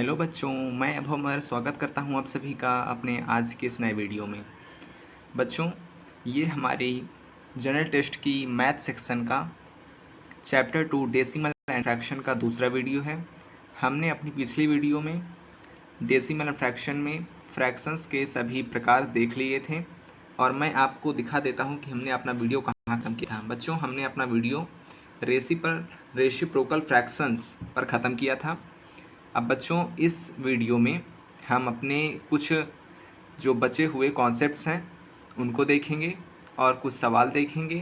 Hello बच्चों, मैं अभमर स्वागत करता हूं आप सभी का अपने आज के इस नए वीडियो में। बच्चों, ये हमारी जनरल टेस्ट की मैथ सेक्शन का चैप्टर 2 डेसिमल एंड फ्रैक्शन का दूसरा वीडियो है। हमने अपनी पिछली वीडियो में डेसिमल एंड फ्रैक्शन में फ्रैक्शंस के सभी प्रकार देख लिए थे और मैं आपको दिखा देता हूं कि हमने अपना वीडियो कहाँ ख़त्म किया था। बच्चों, हमने अपना वीडियो रेसिप्रोकल फ्रैक्शंस पर ख़त्म किया था। अब बच्चों, इस वीडियो में हम अपने कुछ जो बचे हुए कॉन्सेप्ट्स हैं उनको देखेंगे और कुछ सवाल देखेंगे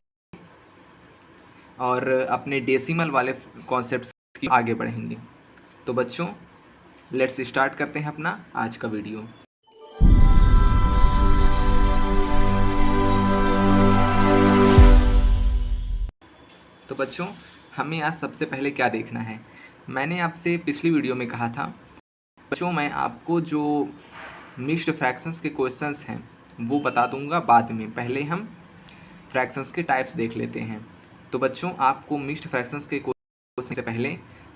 और अपने डेसिमल वाले कॉन्सेप्ट्स की आगे बढ़ेंगे। तो बच्चों, लेट्स स्टार्ट करते हैं अपना आज का वीडियो। तो बच्चों, हमें आज सबसे पहले क्या देखना है। मैंने आपसे पिछली वीडियो में कहा था बच्चों, मैं आपको जो मिक्स्ड फ्रैक्शंस के क्वेश्चंस हैं वो बता दूंगा बाद में। पहले हम फ्रैक्शंस के टाइप्स देख लेते हैं। तो बच्चों, आपको मिक्स्ड फ्रैक्शंस के क्वेश्चन से पहले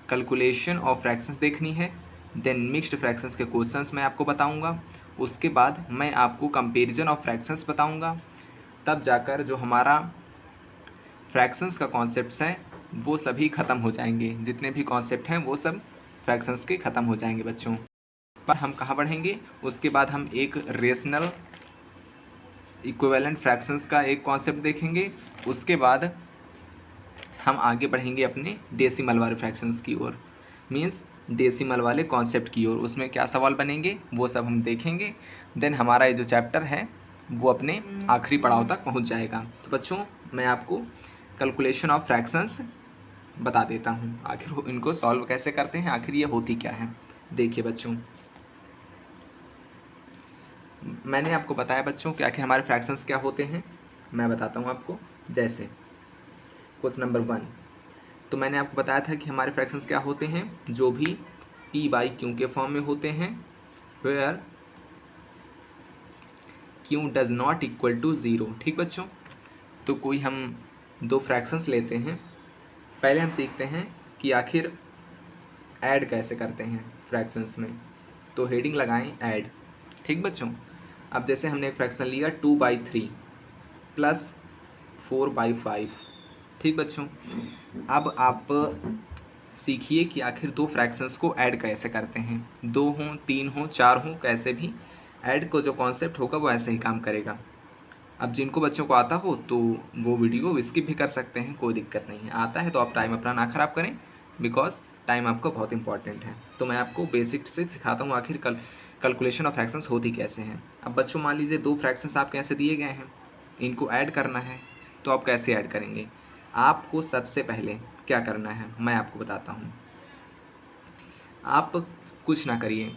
कैलकुलेशन ऑफ फ्रैक्शंस देखनी है, देन मिक्स्ड फ्रैक्शंस के क्वेश्चंस मैं आपको बताऊंगा। उसके बाद मैं आपको कंपैरिजन ऑफ फ्रैक्शंस बताऊंगा। तब जाकर जो हमारा फ्रैक्शंस का कॉन्सेप्ट्स है वो सभी ख़त्म हो जाएंगे। जितने भी कॉन्सेप्ट हैं वो सब फ्रैक्शंस के ख़त्म हो जाएंगे बच्चों। पर हम कहाँ बढ़ेंगे, उसके बाद हम एक रेशनल इक्विवेलेंट फ्रैक्शंस का एक कॉन्सेप्ट देखेंगे। उसके बाद हम आगे बढ़ेंगे अपने डेसिमल वाले फ्रैक्शंस की ओर, मींस डेसिमल वाले कॉन्सेप्ट की ओर। उसमें क्या सवाल बनेंगे वो सब हम देखेंगे। देन हमारा ये जो चैप्टर है वो अपने आखिरी पड़ाव तक पहुंच जाएगा। तो बच्चों, मैं आपको कैलकुलेशन ऑफ फ्रैक्शंस बता देता हूँ, आखिर इनको सॉल्व कैसे करते हैं, आखिर ये होती क्या है। देखिए बच्चों, मैंने आपको बताया बच्चों कि आखिर हमारे फ्रैक्शंस क्या होते हैं। मैं बताता हूँ आपको। जैसे क्वेश्चन नंबर 1, तो मैंने आपको बताया था कि हमारे फ्रैक्शंस क्या होते हैं, जो भी P बाई Q के फॉर्म में होते हैं, where Q does not equal to 0। ठीक बच्चों, तो कोई हम दो फ्रैक्शंस लेते हैं। पहले हम सीखते हैं कि आखिर ऐड कैसे करते हैं फ्रैक्शंस में। तो हेडिंग लगाएं ऐड। ठीक बच्चों, अब जैसे हमने एक फ्रैक्शन लिया 2/3 प्लस 4/5। ठीक बच्चों, अब आप सीखिए कि आखिर दो फ्रैक्शंस को ऐड कैसे करते हैं। 2 हों, 3 हों, 4 हों, कैसे भी ऐड को जो कॉन्सेप्ट होगा वो ऐसे ही काम करेगा। अब जिनको बच्चों को आता हो तो वो वीडियो स्किप भी कर सकते हैं, कोई दिक्कत नहीं है। आता है तो आप टाइम अपना ना ख़राब करें, बिकॉज टाइम आपका बहुत इंपॉर्टेंट है। तो मैं आपको बेसिक से सिखाता हूँ आखिर कैलकुलेशन ऑफ फ्रैक्शंस होती कैसे हैं। अब बच्चों, मान लीजिए दो फ्रैक्शंस आपके ऐसे दिए गए हैं, इनको ऐड करना है। तो आप कैसे ऐड करेंगे, आपको सबसे पहले क्या करना है मैं आपको बताता हूँ। आप कुछ ना करिए,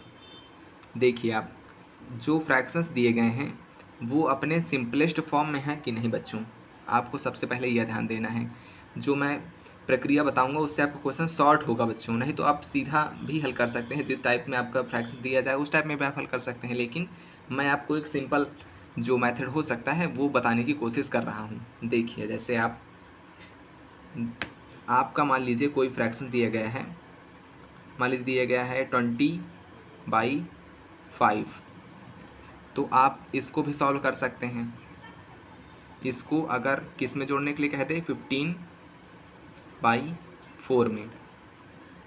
देखिए आप जो फ्रैक्शंस दिए गए हैं वो अपने सिंपलेस्ट फॉर्म में है कि नहीं बच्चों, आपको सबसे पहले यह ध्यान देना है। जो मैं प्रक्रिया बताऊंगा उससे आपका क्वेश्चन शॉर्ट होगा बच्चों, नहीं तो आप सीधा भी हल कर सकते हैं। जिस टाइप में आपका फ्रैक्शंस दिया जाए उस टाइप में भी आप हल कर सकते हैं, लेकिन मैं आपको एक सिंपल जो मेथड हो सकता है वो बताने की कोशिश कर रहा हूँ। देखिए, जैसे आपका मान लीजिए कोई फ्रैक्शन दिया गया है, मान लीजिए दिया गया है 20/5। तो आप इसको भी सॉल्व कर सकते हैं। इसको अगर किस में जोड़ने के लिए कहते हैं, 15/4 में,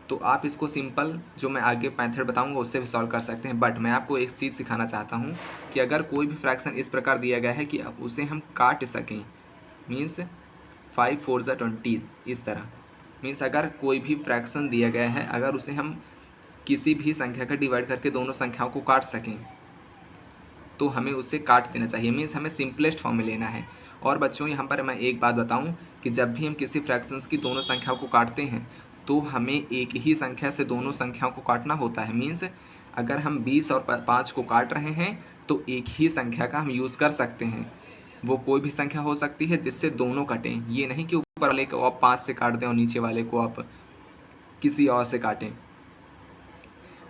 तो आप इसको सिंपल जो मैं आगे मेथड बताऊंगा उससे भी सॉल्व कर सकते हैं। बट मैं आपको एक चीज़ सिखाना चाहता हूं कि अगर कोई भी फ्रैक्शन इस प्रकार दिया गया है कि अब उसे हम काट सकें, मीन्स 5 4 ज़ा 20, इस तरह। मीन्स अगर कोई भी फ्रैक्शन दिया गया है, अगर उसे हम किसी भी संख्या का डिवाइड करके दोनों संख्याओं को काट सकें तो हमें उसे काट देना चाहिए, मीन्स हमें सिंपलेस्ट फॉर्म में लेना है। और बच्चों, यहाँ पर मैं एक बात बताऊँ कि जब भी हम किसी फ्रैक्शंस की दोनों संख्याओं को काटते हैं तो हमें एक ही संख्या से दोनों संख्याओं को काटना होता है। मीन्स अगर हम 20 और 5 को काट रहे हैं तो एक ही संख्या का हम यूज़ कर सकते हैं। वो कोई भी संख्या हो सकती है जिससे दोनों कटें, ये नहीं कि ऊपर वाले को आप 5 से काट दें और नीचे वाले को आप किसी और से काटें।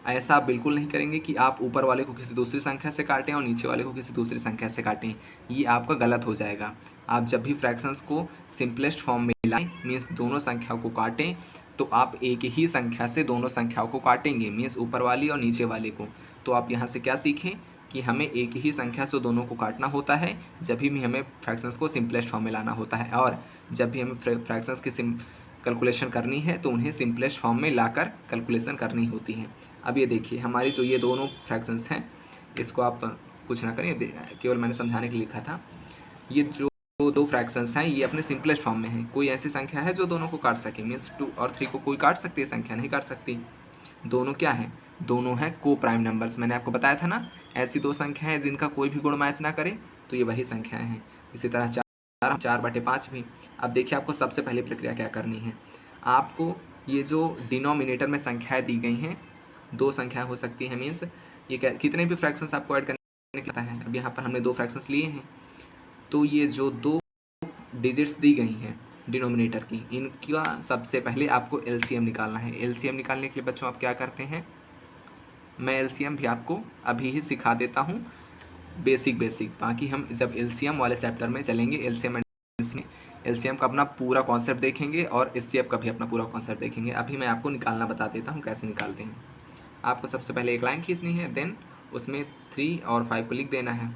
ऐसा आप बिल्कुल नहीं करेंगे कि आप ऊपर वाले को किसी दूसरी संख्या से काटें और नीचे वाले को किसी दूसरी संख्या से काटें, ये आपका गलत हो जाएगा। आप जब भी फ्रैक्शंस को सिंपलेस्ट फॉर्म में लाएं, मीन्स दोनों संख्याओं को काटें, तो आप एक ही संख्या से दोनों संख्याओं को काटेंगे, मीन्स ऊपर वाली और नीचे वाले को। तो आप यहाँ से क्या सीखें कि हमें एक ही संख्या से दोनों को काटना होता है जब भी हमें फ्रैक्शंस को सिंपलेस्ट फॉर्म में लाना होता है, और जब भी हमें फ्रैक्शंस की कैलकुलेशन करनी है तो उन्हें सिंपलेस्ट फॉर्म में लाकर कैलकुलेशन करनी होती है। अब ये देखिए हमारी जो ये दोनों फ्रैक्शंस हैं, इसको आप कुछ ना करें, केवल मैंने समझाने के लिए लिखा था। ये जो दो फ्रैक्शंस हैं ये अपने सिंपलेस्ट फॉर्म में हैं। कोई ऐसी संख्या है जो दोनों को काट सके, मीन्स 2 और 3 को कोई काट सकती है संख्या? नहीं काट सकती। दोनों क्या हैं? दोनों हैं को प्राइम नंबर्स। मैंने आपको बताया था ना, ऐसी दो संख्या है जिनका कोई भी गुण मैच ना करे, तो ये वही संख्याएं हैं। इसी तरह 4/5 भी। अब देखिए आपको सबसे पहली प्रक्रिया क्या करनी है। आपको ये जो डिनोमिनेटर में संख्याएं दी गई हैं, दो संख्याएं हो सकती हैं, मीन्स ये कितने भी फ्रैक्शंस आपको ऐड करने का है। अब यहाँ पर हमने दो फ्रैक्शंस लिए हैं, तो ये जो दो डिजिट्स दी गई हैं डिनोमिनेटर की, इनका सबसे पहले आपको एलसीएम निकालना है। एलसीएम निकालने के लिए बच्चों आप क्या करते हैं, मैं एलसीएम भी आपको अभी ही सिखा देता हूँ, बेसिक। बाकी हम जब एलसीएम वाले चैप्टर में चलेंगे, एलसीएम का अपना पूरा कॉन्सेप्ट देखेंगे और एचसीएफ का भी अपना पूरा कॉन्सेप्ट देखेंगे। अभी मैं आपको निकालना बता देता हूँ कैसे निकालते हैं। आपको सबसे पहले एक लाइन खींचनी है, देन उसमें 3 और 5 को लिख देना है।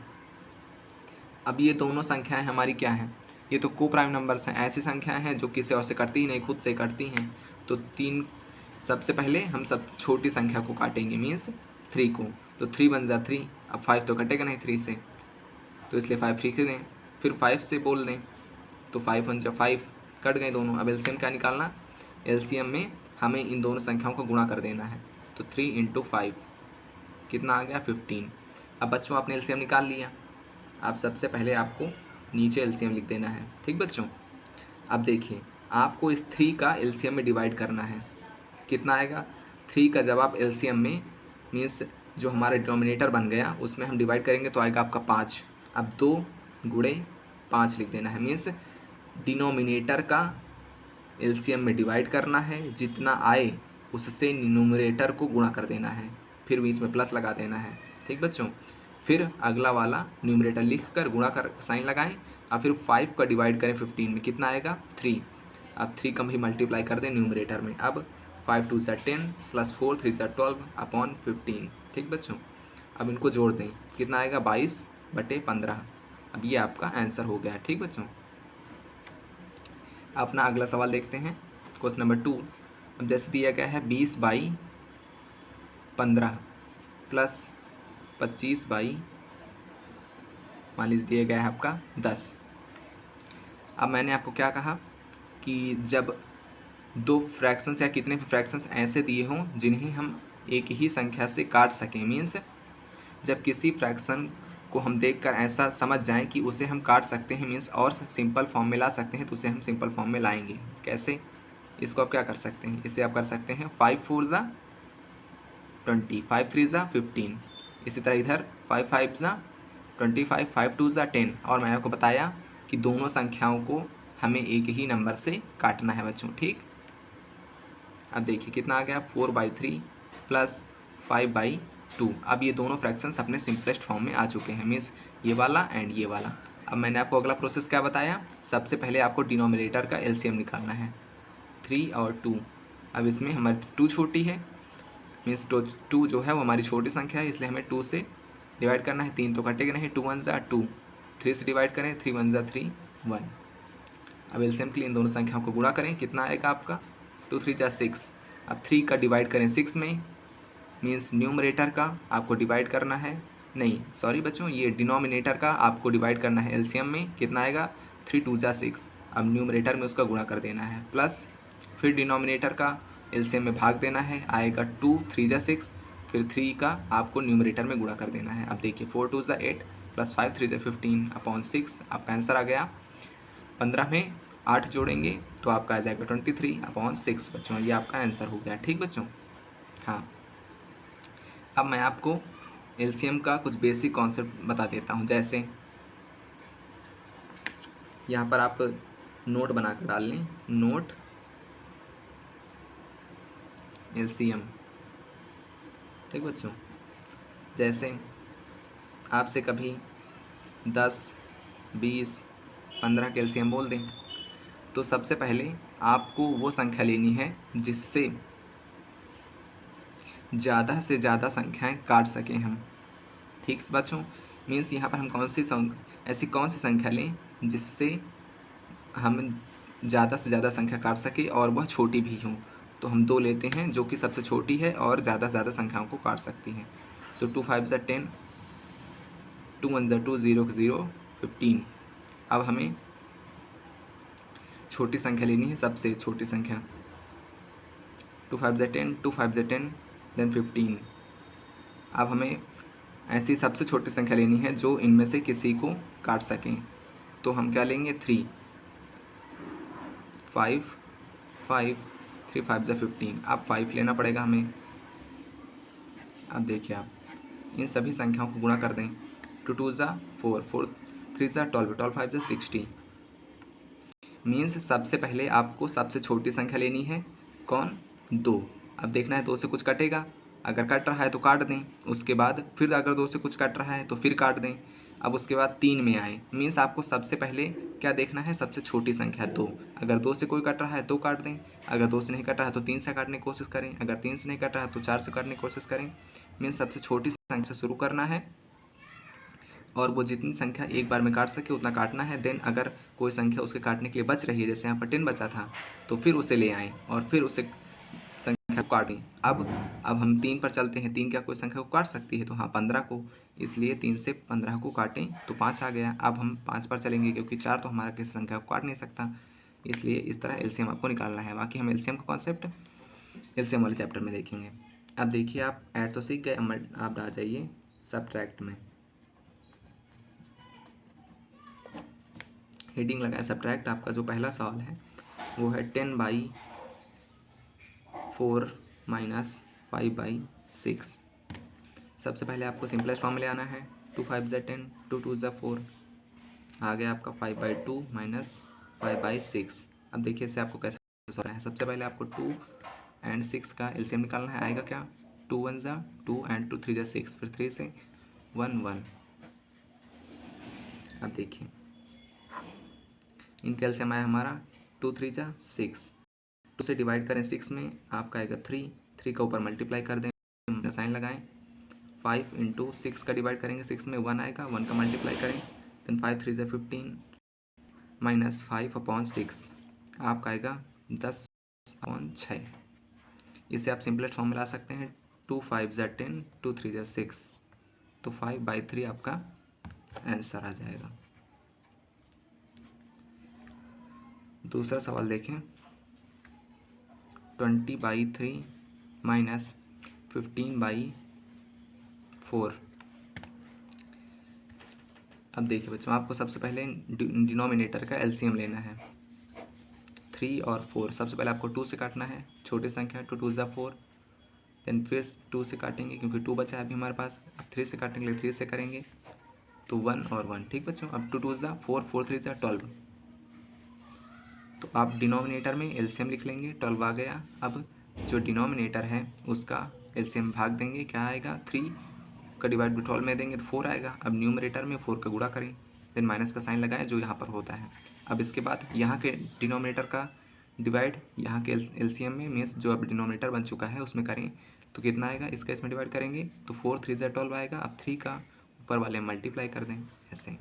अब ये दोनों संख्याएं हमारी क्या हैं, ये तो को प्राइम नंबर्स हैं। ऐसी संख्याएं हैं जो किसी और से कटती ही नहीं, खुद से कटती हैं। तो 3, सबसे पहले हम सब छोटी संख्या को काटेंगे, मीन्स 3 को। तो 3 बन जा 3। अब 5 तो कटेगा नहीं 3 से, तो इसलिए 5 लिख दें। फिर 5 से बोल दें, तो 5 बन जा 5, कट गए दोनों। अब एलसीएम क्या निकालना, एलसीएम में हमें इन दोनों संख्याओं को गुणा कर देना है। तो 3 × 5 कितना आ गया, 15। अब बच्चों आपने एलसीएम निकाल लिया। अब सबसे पहले आपको नीचे एलसीएम लिख देना है, ठीक बच्चों। अब देखिए आपको इस 3 का एलसीएम में डिवाइड करना है। कितना आएगा, 3 का जब आप एलसीएम में, मीन्स जो हमारा डिनोमिनेटर बन गया उसमें हम डिवाइड करेंगे तो आएगा आपका 5। अब 2 × 5 लिख देना है, मीन्स डिनोमिनेटर का एलसीएम में डिवाइड करना है, जितना आए उससे न्यूमरेटर को गुणा कर देना है, फिर बीच में प्लस लगा देना है, ठीक बच्चों। फिर अगला वाला न्यूमरेटर लिख कर गुणा कर साइन लगाएं, और फिर 5 का डिवाइड करें 15 में, कितना आएगा 3। अब 3 का भी मल्टीप्लाई कर दें न्यूमरेटर में। अब 5 × 2 = 10 + 4 × 3 = 12/15, ठीक बच्चों। अब इनको जोड़ दें, कितना आएगा 22/15। अब ये आपका आंसर हो गया, ठीक बच्चों। अपना अगला सवाल देखते हैं, क्वेश्चन नंबर 2। अब जैसे दिया गया है 20/15 + 25/, मान लीजिए दिया गया है आपका 10। अब मैंने आपको क्या कहा कि जब दो फ्रैक्शंस या कितने भी फ्रैक्शंस ऐसे दिए हों जिन्हें हम एक ही संख्या से काट सकें, मीन्स जब किसी फ्रैक्शन को हम देखकर ऐसा समझ जाएं कि उसे हम काट सकते हैं, मीन्स और सिंपल फॉर्म में ला सकते हैं, तो उसे हम सिंपल फॉर्म में लाएंगे। कैसे, इसको आप क्या कर सकते हैं, इसे आप कर सकते हैं 5 × 4 = 20, 5 × 3 = 15। इसी तरह इधर 5 × 5 = 25, 5 × 2 = 10। और मैंने आपको बताया कि दोनों संख्याओं को हमें एक ही नंबर से काटना है बच्चों, ठीक। अब देखिए कितना आ गया, 4/3 + 5/2। अब ये दोनों फ्रैक्शंस अपने सिंपलेस्ट फॉर्म में आ चुके हैं, मीन्स ये वाला एंड ये वाला। अब मैंने आपको अगला प्रोसेस क्या बताया, सबसे पहले आपको डिनोमिनेटर का एलसीएम निकालना है, 3 और 2। अब इसमें हमारी 2 छोटी है, मीन्स 2 जो है वो हमारी छोटी संख्या है, इसलिए हमें 2 से डिवाइड करना है। 3 तो कटेगा नहीं, 2 × 1 = 2। 3 से डिवाइड करें, 3 × 1 = 3, 1। अब एलसीएम के लिए इन दोनों संख्याओं को गुणा करें, कितना आएगा आपका, 2 × 3 = 6। अब 3 का डिवाइड करें 6 में, मीन्स न्यूमरेटर का आपको डिवाइड करना है, नहीं सॉरी बच्चों, ये डिनोमिनेटर का आपको डिवाइड करना है एलसीएम में। कितना आएगा, 3 × 2 = 6। अब न्यूमरेटर में उसका गुणा कर देना है, प्लस फिर डिनोमिनेटर का एलसीएम में भाग देना है, आएगा 2 × 3 = 6। फिर 3 का आपको न्यूमरेटर में गुणा कर देना है। अब देखिए 4 × 2 = 8 + 5 × 3 = 15/6। आपका आंसर आ गया। 15 में 8 जोड़ेंगे तो आपका आ जाएगा 23/6 बच्चों, ये आपका आंसर हो गया, ठीक बच्चों। हाँ, अब मैं आपको एलसीएम का कुछ बेसिक कॉन्सेप्ट बता देता हूँ। जैसे यहाँ पर आप नोट बनाकर डाल लें, नोट एलसीएम, ठीक बच्चों। जैसे आपसे कभी 10, 20, 15 के एलसीएम बोल दें, तो सबसे पहले आपको वो संख्या लेनी है जिससे ज़्यादा से ज़्यादा संख्याएं काट सकें हम। ठीक है बच्चों, मीन्स यहाँ पर हम ऐसी कौन सी संख्या लें जिससे हम ज़्यादा से ज़्यादा संख्या काट सके और वह छोटी भी हो। तो हम 2 लेते हैं जो कि सबसे छोटी है और ज़्यादा से ज़्यादा संख्याओं को काट सकती है। तो 2 5 ज़ा 10, 2 1 ज़ा 2, 0 0 15। अब हमें छोटी संख्या लेनी है, सबसे छोटी संख्या। 2 5 ज़ा 10, 2 5 ज़ा 10, देन 15। अब हमें ऐसी सबसे छोटी संख्या लेनी है जो इनमें से किसी को काट सकें। तो हम क्या लेंगे, 3 5 5 3 5 ज़ा 15। अब 5 लेना पड़ेगा हमें। अब देखिए आप इन सभी संख्याओं को गुणा कर दें। 2 2 ज़ा 4, 4 3 ज़ा 12, 12 5 ज़ा 60। मीन्स सबसे पहले आपको सबसे छोटी संख्या लेनी है, कौन, 2। अब देखना है 2 से कुछ कटेगा, अगर कट रहा है तो काट दें। उसके बाद फिर अगर 2 से कुछ कट रहा है तो फिर काट दें। अब उसके बाद 3 में आए, मीन्स आपको सबसे पहले क्या देखना है, सबसे छोटी संख्या 2। अगर 2 से कोई कट रहा है तो काट दें, अगर 2 से नहीं कट रहा है तो 3 से काटने की कोशिश करें, अगर 3 से नहीं कट रहा है तो 4 से काटने की कोशिश करें। मीन्स सबसे छोटी संख्या से शुरू करना है और वो जितनी संख्या एक बार में काट सके उतना काटना है। देन अगर कोई संख्या उसके काटने के लिए बच रही है, जैसे यहाँ पर 10 बचा था, तो फिर उसे ले आएँ और फिर उसे संख्या को काटें। अब हम 3 पर चलते हैं। 3 क्या कोई संख्या को काट सकती है, तो हाँ 15 को, इसलिए 3 से 15 को काटें तो 5 आ गया। अब हम 5 पर चलेंगे क्योंकि 4 तो हमारा किसी संख्या को काट नहीं सकता, इसलिए इस तरह एलसीएम आपको निकालना है। बाकी हम एलसीएम का कॉन्सेप्ट एलसीएम वाले चैप्टर में देखेंगे। अब देखिए आप ऐड तो सीख गए, आप आ जाइए सब्ट्रैक्ट में। हेडिंग लगाए सब्ट्रैक्ट। आपका जो पहला सवाल है वो है 10/4 माइनस 5/6। सबसे पहले आपको सिंपलेस्ट फॉर्म ले आना है। 2 5 ज़ा 10, 2 2 ज़ा 4, आ गया आपका 5/2 माइनस 5/6। अब देखिए इसे आपको कैसे सॉल्व है। सबसे पहले आपको 2 और 6 का एलसीएम निकालना है। आएगा क्या, 2 1 ज़ा 2 और 2 3 ज़ा 6, फिर 3 से 1 1। अब देखिए इनका एलसीएम आया हमारा 2 3 ज़ा 6। 2 से डिवाइड करें 6 में, आपका आएगा 3, 3 का ऊपर मल्टीप्लाई कर दें, साइन लगाएं। 5 इंटू 6 का डिवाइड करेंगे 6 में, 1 आएगा, 1 का मल्टीप्लाई करें, देन 5 3 ज़ा 15 माइनस 5/6, आपका आएगा 10/6। इसे आप सिंपलेस्ट फॉर्म में ला सकते हैं। 2 5 ज़ा 10, 2 3 ज़ा 6, तो 5/3 आपका आंसर आ जाएगा। दूसरा सवाल देखें। 20/3 माइनस 15/4। अब देखिए बच्चों, आपको सबसे पहले डिनोमिनेटर का एलसीएम लेना है। 3 और 4, सबसे पहले आपको 2 से काटना है, छोटी संख्या। 2 2 ज़ा 4, देन फिर 2 से काटेंगे क्योंकि 2 बचा है अभी हमारे पास। अब 3 से काटने के लिए 3 से करेंगे, तो 1 और 1। ठीक बच्चों, अब 2 2 ज़ा 4, 4 3 ज़ा 12, तो आप डिनोमिनेटर में एलसीएम लिख लेंगे, 12 आ गया। अब जो डिनोमिनेटर है उसका एलसीएम भाग देंगे, क्या आएगा, 3 का डिवाइड 12 में देंगे तो 4 आएगा। अब न्यूमरेटर में 4 का गुणा करें, देन माइनस का साइन लगाएं जो यहाँ पर होता है। अब इसके बाद यहाँ के डिनोमिनेटर का डिवाइड यहाँ के एलसीएम में, मीन्स जो अब डिनोमिनेटर बन चुका है उसमें करें तो कितना आएगा, इसका इसमें डिवाइड करेंगे तो 4 3 ज़ा 12 आएगा। अब 3 का ऊपर वाले मल्टीप्लाई कर दें ऐसे।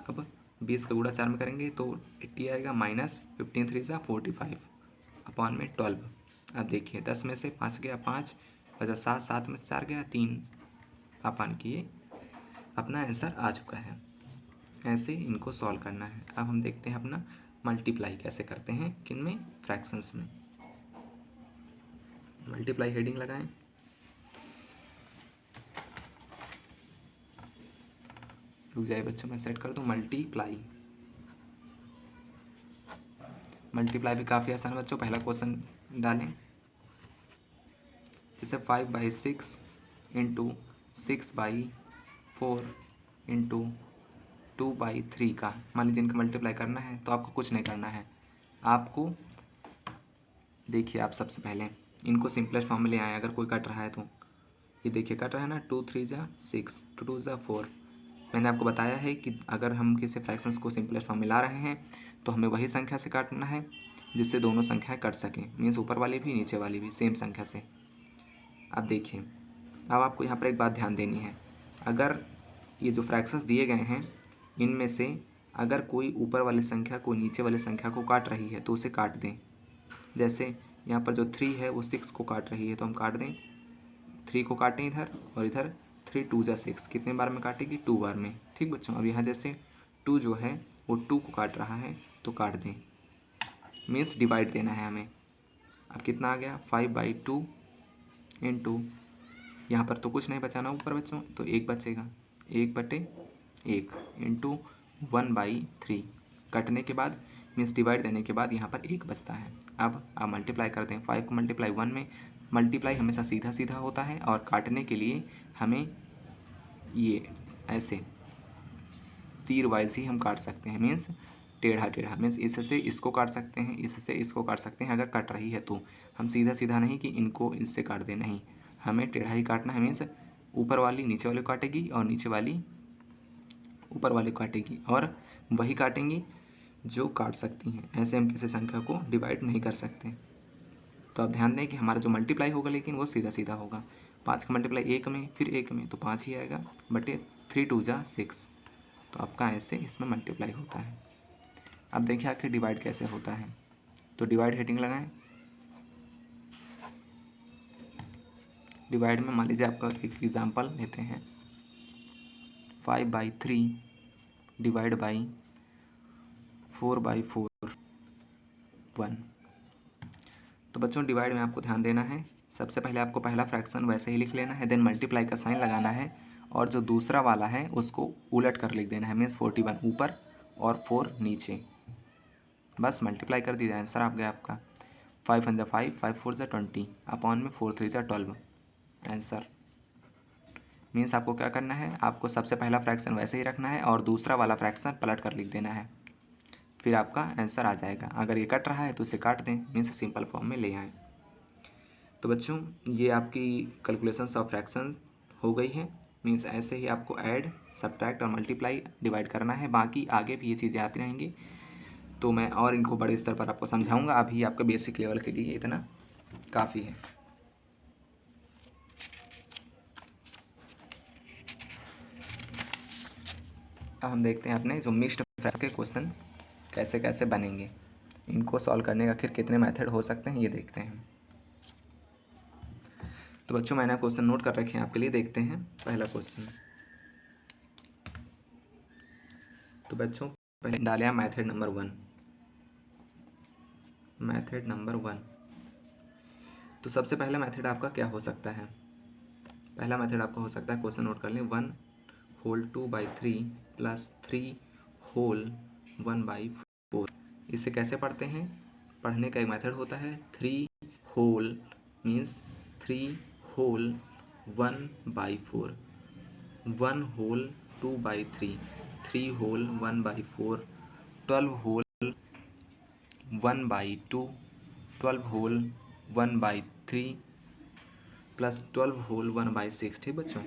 अब 20 का गुणा 4 में करेंगे तो 80 आएगा, माइनस 15 3 ज़ा 45 अपॉन में 12। अब देखिए 10 में से 5 गया 5, बचा 7, 7 में से 4 गया 3, अपन किए, अपना आंसर आ चुका है। ऐसे इनको सॉल्व करना है। अब हम देखते हैं अपना मल्टीप्लाई कैसे करते हैं, किन में, फ्रैक्शंस में। मल्टीप्लाई हेडिंग लगाएं। रुक जाए बच्चों, मैं सेट कर दूं मल्टीप्लाई। मल्टीप्लाई भी काफ़ी आसान है बच्चों। पहला क्वेश्चन डालें, जैसे 5/6 इंटू 6/4 इंटू 2/3 का मान लीजिए इनका मल्टीप्लाई करना है, तो आपको कुछ नहीं करना है। आपको देखिए, आप सबसे पहले इनको सिंपलेस्ट फॉर्म में ले आए। अगर कोई कट रहा है तो ये देखिए कट रहा है ना, 2 3 ज़ा 6, 2 2 ज़ा 4। मैंने आपको बताया है कि अगर हम किसी फ्रैक्शंस को सिंपलेस्ट फॉर्म में ला रहे हैं तो हमें वही संख्या से काटना है जिससे दोनों संख्याएं कट सकें, मीन्स ऊपर वाली भी नीचे वाली भी सेम संख्या से। अब देखिए, अब आपको यहाँ पर एक बात ध्यान देनी है, अगर ये जो फ्रैक्शंस दिए गए हैं इनमें से अगर कोई ऊपर वाली संख्या को नीचे वाली संख्या को काट रही है तो उसे काट दें। जैसे यहाँ पर जो 3 है वो 6 को काट रही है तो हम काट दें, 3 को काटें इधर, और इधर 3 2 जा 6, कितने बार में काटेगी, 2 बार में। ठीक बच्चों, अब यहाँ जैसे 2 जो है वो 2 को काट रहा है तो काट दें, मीन्स डिवाइड देना है हमें। अब कितना आ गया, 5/2 इंटू, यहाँ पर तो कुछ नहीं बचाना ऊपर बच्चों, तो 1 बचेगा, 1/1 इंटू 1/3, कटने के बाद मीन्स डिवाइड देने के बाद यहाँ पर 1 बचता है। अब आप मल्टीप्लाई करते हैं, 5 को मल्टीप्लाई 1 में, मल्टीप्लाई हमेशा सीधा सीधा होता है और काटने के लिए हमें ये ऐसे तीर वाइज ही हम काट सकते हैं, मीन्स टेढ़ा टेढ़ा, मीन्स इससे इसको काट सकते हैं, इससे इसको काट सकते हैं अगर कट रही है तो। हम सीधा सीधा नहीं कि इनको इससे काट दें, नहीं, हमें टेढ़ा ही काटना है, मीन्स ऊपर वाली नीचे वाले काटेगी और नीचे वाली ऊपर वाले काटेगी, और वही काटेंगी जो काट सकती हैं। ऐसे हम किसी संख्या को डिवाइड नहीं कर सकते। तो आप ध्यान दें कि हमारा जो मल्टीप्लाई होगा लेकिन वो सीधा सीधा होगा, 5 का मल्टीप्लाई 1 में फिर 1 में तो 5 ही आएगा, बटे 3 2 जा 6, तो आपका ऐसे इसमें मल्टीप्लाई होता है। अब देखिए आखिर डिवाइड कैसे होता है, तो डिवाइड हेडिंग लगाएं। डिवाइड में मान लीजिए आपका एक एग्जाम्पल लेते हैं, 5/3 डिवाइड बाई 4/4 1। तो बच्चों डिवाइड में आपको ध्यान देना है, सबसे पहले आपको पहला फ्रैक्शन वैसे ही लिख लेना है, देन मल्टीप्लाई का साइन लगाना है, और जो दूसरा वाला है उसको उलट कर लिख देना है, मीन्स 41 ऊपर और 4 नीचे, बस मल्टीप्लाई कर दीजिए, आंसर आ गया आपका 5 1 जा 5, 5 4 जा 20 अपॉन में 4 3 जा 12 आंसर। मीन्स आपको क्या करना है, आपको सबसे पहला फ्रैक्शन वैसे ही रखना है और दूसरा वाला फ्रैक्शन पलट कर लिख देना है, फिर आपका आंसर आ जाएगा। अगर ये कट रहा है तो इसे काट दें, मीन्स सिंपल फॉर्म में ले आएँ। तो बच्चों ये आपकी कैलकुलेशंस ऑफ फ्रैक्शंस हो गई है, मीन्स ऐसे ही आपको ऐड सब्ट्रैक्ट और मल्टीप्लाई डिवाइड करना है, बाकी आगे भी ये चीज़ें आती रहेंगी, तो मैं और इनको बड़े स्तर पर आपको समझाऊंगा, अभी आपके बेसिक लेवल के लिए इतना काफ़ी है। अब हम देखते हैं अपने जो मिक्स्ड फ्रैक्शन के क्वेश्चन कैसे कैसे बनेंगे, इनको सॉल्व करने का आखिर कितने मेथड हो सकते हैं ये देखते हैं। तो बच्चों मैंने क्वेश्चन नोट कर रखे हैं आपके लिए, देखते हैं पहला क्वेश्चन। तो बच्चों पहले डालें मेथड नंबर 1, मेथड नंबर 1। तो सबसे पहला मेथड आपका क्या हो सकता है, पहला मेथड आपका हो सकता है, क्वेश्चन नोट कर लें, 1 होल 2/3 प्लस 3 होल 1/4। इसे कैसे पढ़ते हैं, पढ़ने का एक मेथड होता है, 3 whole means 3 whole 1/4, 1 whole 2/3, 3 whole 1/4, 12 whole 1/2, 12 whole 1/3 plus 12 whole 1/6। ठीक बच्चों,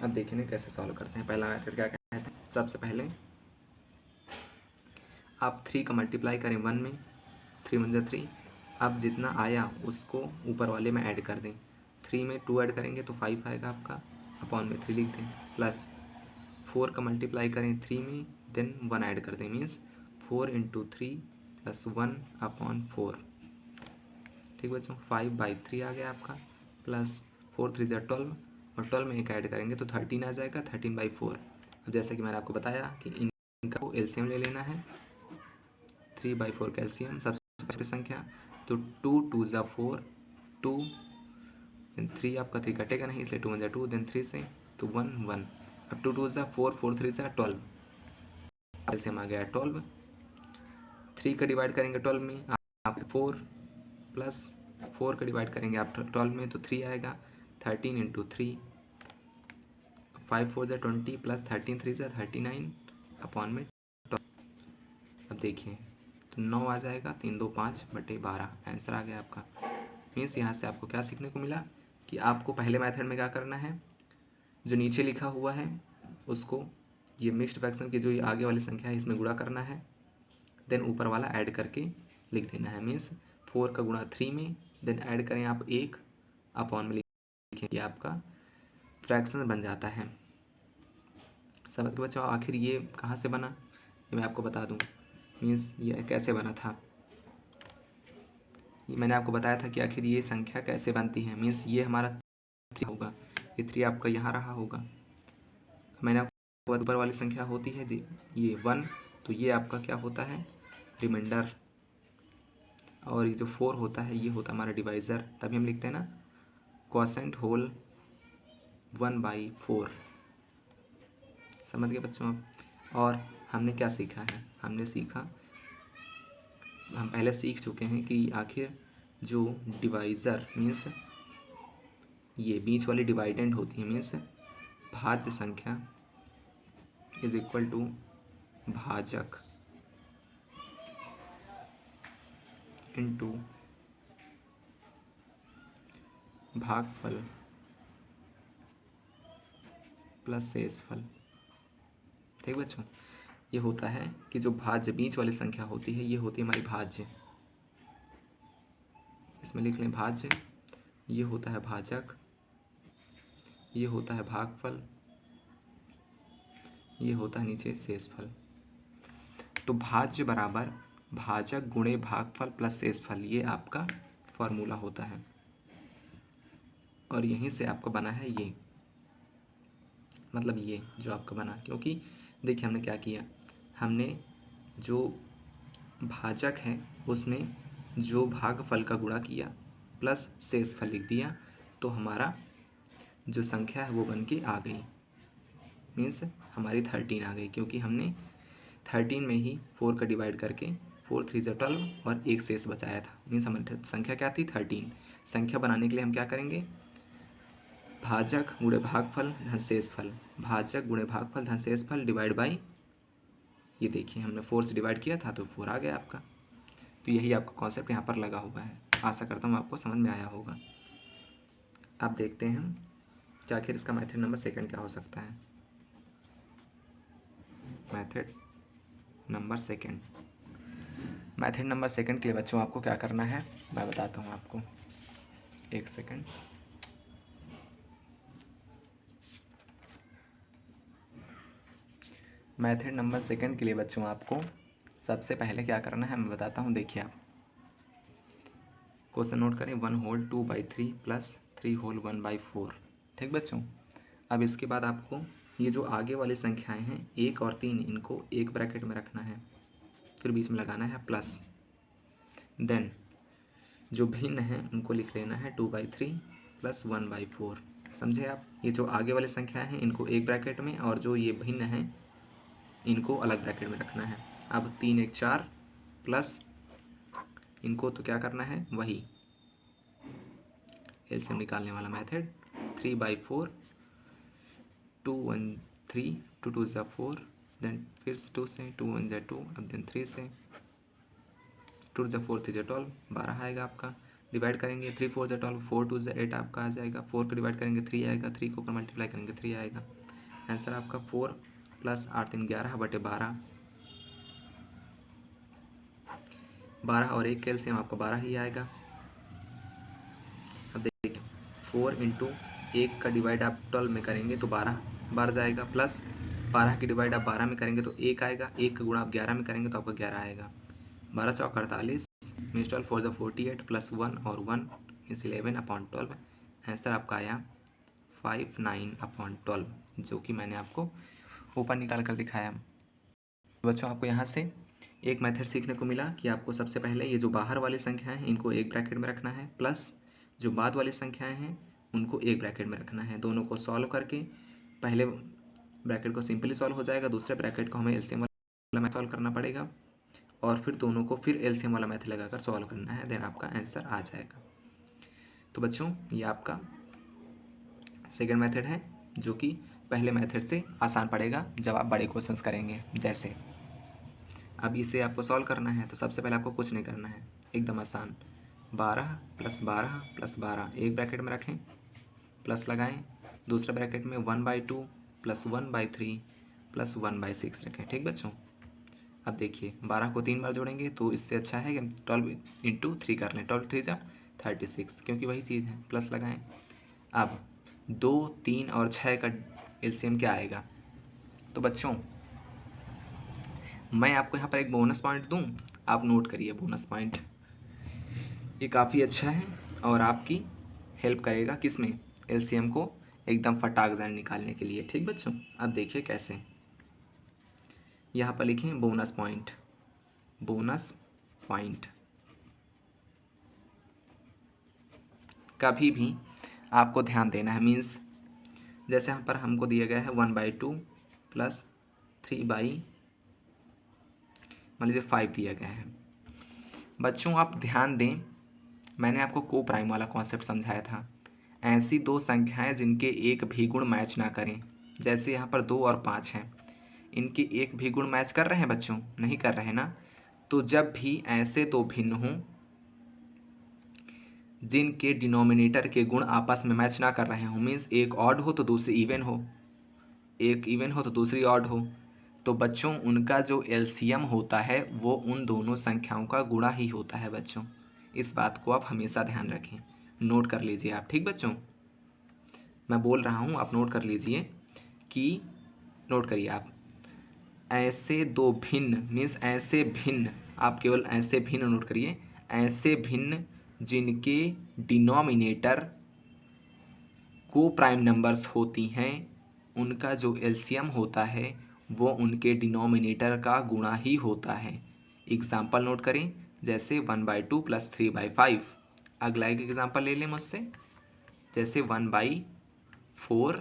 अब देखने कैसे सॉल्व करते हैं। पहला मेथड क्या कहते हैं, सबसे पहले आप 3 का मल्टीप्लाई करें 1 में, 3 1 जा 3, अब जितना आया उसको ऊपर वाले में ऐड कर दें, 3 में 2 ऐड करेंगे तो 5 आएगा आपका, अपॉन में 3 लिख दें, प्लस 4 का मल्टीप्लाई करें 3 में, देन 1 ऐड कर दें, मीन्स 4 × 3 प्लस 1 अपॉन 4। ठीक बच्चों, 5/3 आ गया आपका, प्लस 4 3 जा 12, और 12 में एक ऐड करेंगे तो 13 आ जाएगा, 13/4। अब जैसा कि मैंने आपको बताया कि इनका एलसीएम ले लेना है, 3/4 का एलसीएम सबसे छोटी संख्या, तो 2 2 जा 4, 2 देन 3, आपका 3 कटेगा नहीं इसलिए 2 1 जा 2, देन 3 से तो 1 1, अब 2 2 जा 4, 4 3 जा 12, एलसीएम आ गया 12। 3 का डिवाइड करेंगे 12 में आप 4, प्लस 4 का डिवाइड करेंगे आप 12 में तो 3 आएगा, 13 × 3, 5 4 जा 20 प्लस 13 3 जा 39 अपॉन में 12। अब देखिए तो 9 आ जाएगा, 3 2 5/12 आंसर आ गया आपका। मीन्स यहाँ से आपको क्या सीखने को मिला कि आपको पहले मेथड में क्या करना है, जो नीचे लिखा हुआ है उसको ये मिक्स्ड फ्रैक्शन की जो ये आगे वाली संख्या है इसमें गुणा करना है, देन ऊपर वाला ऐड करके लिख देना है। मीन्स 4 का गुणा 3 में, देन ऐड करें आप 1 अपॉन में लिखें, ये आपका फ्रैक्शन बन जाता है। समझ के बच्चों आखिर ये कहाँ से बना, ये मैं आपको बता दूँ। मीन्स ये कैसे बना था, ये मैंने आपको बताया था कि आखिर ये संख्या कैसे बनती है। मीन्स ये हमारा 3 होगा, ये 3 आपका यहाँ रहा होगा। मैंने आपको ऊपर वाली संख्या होती है ये 1, तो ये आपका क्या होता है, रिमाइंडर। और ये जो 4 होता है ये होता है हमारा डिवाइज़र। तभी हम लिखते हैं ना क्वोशेंट होल 1/4। समझ गए बच्चों आप। और हमने क्या सीखा है, हमने सीखा, हम पहले सीख चुके हैं कि आखिर जो डिवाइज़र मीन्स ये बीच वाली डिवाइडेंट होती है, मीन्स भाज्य संख्या इज इक्वल टू भाजक इनटू भागफल प्लस शेषफल। ठीक बच्चों, ये होता है कि जो भाज्य बीच वाली संख्या होती है ये होती है हमारी भाज्य। इसमें लिख लें भाज्य, ये होता है भाजक, ये होता है भागफल, ये होता है नीचे शेषफल। तो भाज्य बराबर भाजक गुणे भागफल प्लस शेषफल, ये आपका फॉर्मूला होता है। और यहीं से आपका बना है ये, मतलब ये जो आपका बना, क्योंकि देखिए हमने क्या किया, हमने जो भाजक है उसमें जो भागफल का गुणा किया प्लस शेषफल लिख दिया, तो हमारा जो संख्या है वो बन के आ गई। मीन्स हमारी 13 आ गई, क्योंकि हमने 13 में ही 4 का डिवाइड करके 4 3 से 12 और एक शेष बचाया था। मीन्स हमारी संख्या क्या थी, 13। संख्या बनाने के लिए हम क्या करेंगे, भाजक गुणे भागफल धन शेषफल, भाजक गुणे भागफल धन शेषफल डिवाइड बाई, ये देखिए हमने 4 से डिवाइड किया था तो 4 आ गया आपका। तो यही आपका कॉन्सेप्ट यहाँ पर लगा हुआ है। आशा करता हूँ आपको समझ में आया होगा। अब देखते हैं हम कि आखिर इसका मेथड नंबर सेकंड क्या हो सकता है। Method number second, method number second के लिए बच्चों आपको क्या करना है मैं बताता हूँ आपको, एक सेकंड। मेथड नंबर सेकंड के लिए बच्चों आपको सबसे पहले क्या करना है मैं बताता हूँ। देखिए आप क्वेश्चन नोट करें, 1 होल 2/3 प्लस 3 होल 1/4। ठीक बच्चों, अब इसके बाद आपको ये जो आगे वाली संख्याएं हैं 1 और 3, इनको एक ब्रैकेट में रखना है, फिर बीच में लगाना है प्लस। देन जो भिन्न हैं उनको लिख लेना है 2/3 प्लस 1/4। समझे आप, ये जो आगे वाली संख्या हैं इनको एक ब्रैकेट में, और जो ये भिन्न हैं इनको अलग ब्रैकेट में रखना है। अब 3 1 4 प्लस इनको तो क्या करना है, वही एलसीएम निकालने वाला मेथड, 3/4, 2 1 3, 2 2 ज़ा 4, देन फिर 2 से 2 1 ज़ा 2, अब देन 3 से 2 ज़ा 4 3 ज़ा 12, 12 आएगा आपका। डिवाइड करेंगे 3 4 ज़ा 12, 4 2 ज़ा 8 आपका आ जाएगा। 4 को डिवाइड करेंगे 3 आएगा, 3 को मल्टीप्लाई करेंगे 3 आएगा। आंसर आपका 4 प्लस 8 3 11/12, 12 और 1 का एलसीएम आपका 12 ही आएगा। अब देखिए 4 इंटू 1 का डिवाइड आप 12 में करेंगे तो 12 बार जाएगा, प्लस 12 की डिवाइड आप 12 में करेंगे तो 1 आएगा, 1 का गुणा आप 11 में करेंगे तो आपका 11 आएगा। 12 चौक 48, मीन्स 12 4 ज़ा 48 प्लस 1 और 1 मीन्स 11/12। आंसर आपका आया 59/12, जो कि मैंने आपको ऊपर निकाल कर दिखाया। बच्चों आपको यहाँ से एक मेथड सीखने को मिला कि आपको सबसे पहले ये जो बाहर वाली संख्याएं हैं इनको एक ब्रैकेट में रखना है, प्लस जो बाद वाली संख्याएं हैं उनको एक ब्रैकेट में रखना है। दोनों को सॉल्व करके पहले ब्रैकेट को सिंपली सॉल्व हो जाएगा, दूसरे ब्रैकेट को हमें एलसीएम वाला मैथ सॉल्व करना पड़ेगा, और फिर दोनों को फिर एलसीएम वाला मैथ लगाकर सॉल्व करना है, देन आपका आंसर आ जाएगा। तो बच्चों ये आपका सेकेंड मेथड है, जो कि पहले मेथड से आसान पड़ेगा जब आप बड़े क्वेश्चंस करेंगे। जैसे अब इसे आपको सॉल्व करना है तो सबसे पहले आपको कुछ नहीं करना है, एकदम आसान। 12 प्लस 12 प्लस 12 एक ब्रैकेट में रखें, प्लस लगाएं, दूसरे ब्रैकेट में 1/2 प्लस 1/3 प्लस 1/6 रखें। ठीक बच्चों, अब देखिए 12 को 3 बार जोड़ेंगे तो इससे अच्छा है कि हम 12 × 3 कर लें। 12×3 = 36, क्योंकि वही चीज़ है, प्लस लगाएं। अब 2, 3 और 6 का एलसीएम क्या आएगा? तो बच्चों मैं आपको यहाँ पर एक बोनस पॉइंट दूँ, आप नोट करिए बोनस पॉइंट। ये काफ़ी अच्छा है और आपकी हेल्प करेगा किस में? एलसीएम को एकदम फटाक जान निकालने के लिए। ठीक बच्चों, अब देखिए कैसे। यहाँ पर लिखें बोनस पॉइंट। बोनस पॉइंट कभी भी आपको ध्यान देना है, मीन्स जैसे यहाँ पर हमको दिया गया है 1/2 प्लस 3/, मान लीजिए 5 दिया गया है। बच्चों आप ध्यान दें, मैंने आपको को प्राइम वाला कॉन्सेप्ट समझाया था। ऐसी दो संख्याएं जिनके एक भी गुण मैच ना करें, जैसे यहाँ पर 2 और 5 हैं, इनके एक भी गुण मैच कर रहे हैं बच्चों? नहीं कर रहे ना। तो जब भी ऐसे दो भिन्न हों जिनके डिनोमिनेटर के गुण आपस में मैच ना कर रहे हों, मीन्स एक ऑड हो तो दूसरी इवन हो, एक इवन हो तो दूसरी ऑड हो, तो बच्चों उनका जो एलसीएम होता है वो उन दोनों संख्याओं का गुणा ही होता है बच्चों। इस बात को आप हमेशा ध्यान रखें, नोट कर लीजिए आप। ठीक बच्चों, मैं बोल रहा हूँ, आप नोट कर लीजिए कि, नोट करिए आप, ऐसे दो भिन्न मीन्स ऐसे भिन्न, आप केवल ऐसे भिन्न नोट करिए, ऐसे भिन्न जिनके डिनोमिनेटर को प्राइम नंबर्स होती हैं, उनका जो एलसीएम होता है वो उनके डिनोमिनेटर का गुणा ही होता है। एग्जाम्पल नोट करें, जैसे 1/2 प्लस 3/5। अगला एक एग्जाम्पल ले लें मुझसे, जैसे 1/4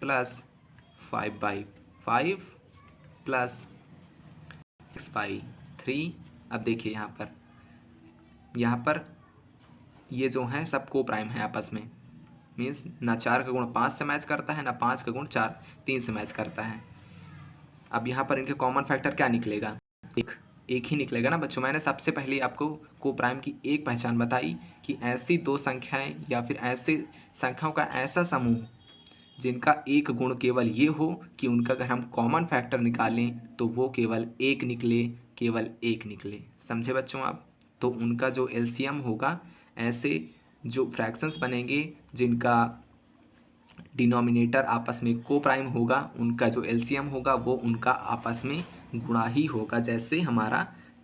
प्लस 5/5 प्लस 6/3। अब देखिए यहाँ पर ये जो हैं सब को प्राइम है आपस में, मीन्स ना 4 का गुण 5 से मैच करता है, ना 5 का गुण 3 से मैच करता है। अब यहाँ पर इनके कॉमन फैक्टर क्या निकलेगा? एक ही निकलेगा ना बच्चों। मैंने सबसे पहले आपको को प्राइम की एक पहचान बताई कि ऐसी दो संख्याएं या फिर ऐसे संख्याओं का ऐसा समूह जिनका एक गुण केवल ये हो कि उनका अगर हम कॉमन फैक्टर निकालें तो वो केवल एक निकले, केवल एक निकले। समझे बच्चों आप? तो उनका जो एलसीएम होगा, ऐसे जो फ्रैक्शंस बनेंगे जिनका डिनोमिनेटर आपस में को प्राइम होगा, उनका जो एलसीएम होगा वो उनका आपस में गुणा ही होगा। जैसे हमारा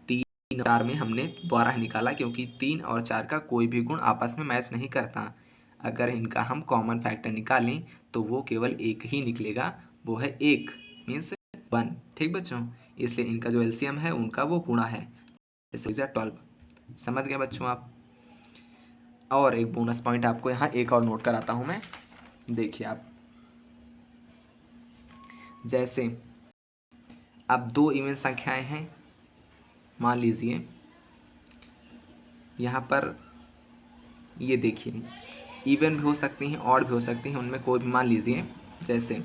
3 और 4 में हमने 12 निकाला, क्योंकि 3 और 4 का कोई भी गुण आपस में मैच नहीं करता। अगर इनका हम कॉमन फैक्टर निकालें तो वो केवल एक ही निकलेगा, वो है 1 मीन्स 1। ठीक बच्चों, इसलिए इनका जो एलसीएम है उनका वो गुणा है, जैसे 12। समझ गए बच्चों आप? और एक बोनस पॉइंट आपको यहाँ एक और नोट कराता हूँ मैं। देखिए आप, जैसे अब दो इवन संख्याएं हैं, मान लीजिए यहाँ पर ये देखिए, इवन भी हो सकती हैं, ऑड भी हो सकती हैं, उनमें कोई भी मान लीजिए। जैसे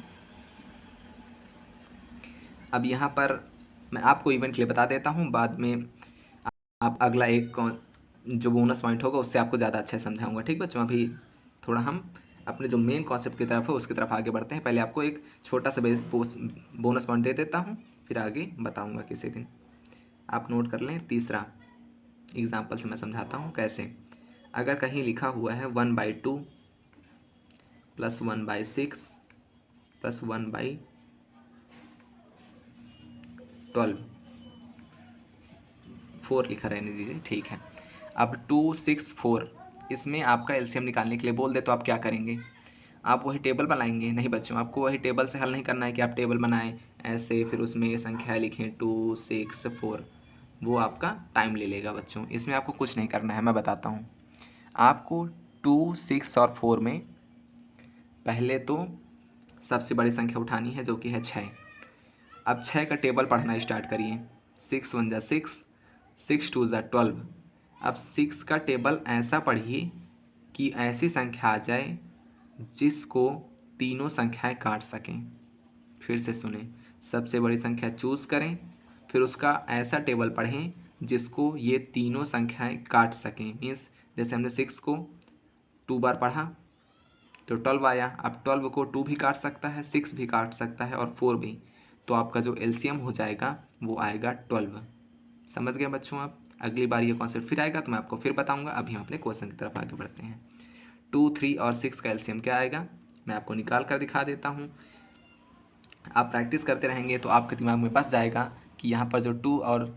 अब यहाँ पर मैं आपको इवन के लिए बता देता हूँ, बाद में आप अगला एक जो बोनस पॉइंट होगा उससे आपको ज़्यादा अच्छा समझाऊंगा। ठीक बच्चों, अभी थोड़ा हम अपने जो मेन कॉन्सेप्ट की तरफ है उसकी तरफ आगे बढ़ते हैं। पहले आपको एक छोटा सा बोनस पॉइंट दे देता हूँ, फिर आगे बताऊँगा किसी दिन। आप नोट कर लें। तीसरा एग्जाम्पल से मैं समझाता हूँ कैसे। अगर कहीं लिखा हुआ है 1/2 प्लस 1/6 प्लस 1/12, 4 लिखा रहने दीजिए, ठीक है। अब 2, 6, 4, इसमें आपका एलसीएम निकालने के लिए बोल दे तो आप क्या करेंगे? आप वही टेबल बनाएंगे? नहीं बच्चों, आपको वही टेबल से हल नहीं करना है कि आप टेबल बनाएं ऐसे फिर उसमें ये संख्या लिखें 2, 6, 4, वो आपका टाइम ले लेगा बच्चों। इसमें आपको कुछ नहीं करना है, मैं बताता हूँ आपको। 2, 6 और 4 में पहले तो सबसे बड़ी संख्या उठानी है जो कि है 6। अब 6 का टेबल पढ़ना स्टार्ट करिए। 6 1 ज़ा 6, 6 2 ज़ा 12। अब 6 का टेबल ऐसा पढ़िए कि ऐसी संख्या आ जाए जिसको तीनों संख्याएं काट सकें। फिर से सुने, सबसे बड़ी संख्या चूज़ करें, फिर उसका ऐसा टेबल पढ़ें जिसको ये तीनों संख्याएं काट सकें। मीन्स जैसे हमने 6 को 2 बार पढ़ा तो 12 आया। अब 12 को 2 भी काट सकता है, 6 भी काट सकता है और 4 भी। तो आपका जो एलसीएम हो जाएगा वो आएगा 12। समझ गए बच्चों आप? अगली बार ये कॉन्सेप्ट फिर आएगा तो मैं आपको फिर बताऊंगा। अभी हम अपने क्वेश्चन की तरफ आगे बढ़ते हैं। 2, 3 और 6 का एलसीएम क्या आएगा मैं आपको निकाल कर दिखा देता हूँ। आप प्रैक्टिस करते रहेंगे तो आपके दिमाग में बस जाएगा कि यहाँ पर जो 2 और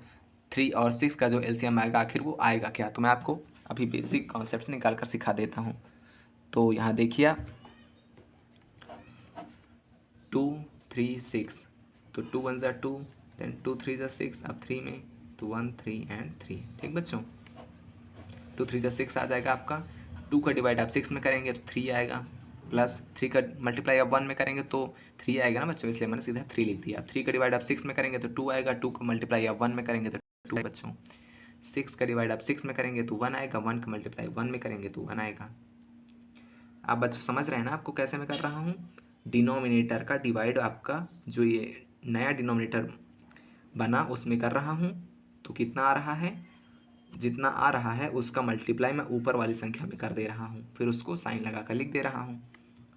3 और 6 का जो एलसीएम आएगा आखिर वो आएगा क्या। तो मैं आपको अभी बेसिक कॉन्सेप्ट निकाल कर सिखा देता हूँ। तो यहाँ देखिए 2, 3, 6, तो 2 1 ज़ा 2, देन 2 3 ज़ा 6, अब 3 में तो 1 3 एंड 3। ठीक बच्चों, 2 3 ज़ा 6 आ जाएगा आपका। 2 का डिवाइड आप 6 में करेंगे तो 3 आएगा, प्लस 3 का मल्टीप्लाई आप 1 में करेंगे तो 3 आएगा ना बच्चों, इसलिए मैंने सीधा 3 लिख दिया। 3 का डिवाइड आप 6 में करेंगे तो 2 आएगा, 2 का मल्टीप्लाई आप 1 में करेंगे तो 2 बच्चों। 6 का डिवाइड आप 6 में करेंगे तो 1 आएगा, 1 का मल्टीप्लाई 1 में करेंगे तो 1 आएगा। आप बच्चों समझ रहे हैं ना आपको कैसे मैं कर रहा हूँ? डिनोमिनेटर का डिवाइड आपका जो ये नया डिनोमिनेटर बना उसमें कर रहा हूँ, तो कितना आ रहा है, जितना आ रहा है उसका मल्टीप्लाई मैं ऊपर वाली संख्या में कर दे रहा हूँ, फिर उसको साइन लगा कर लिख दे रहा हूँ।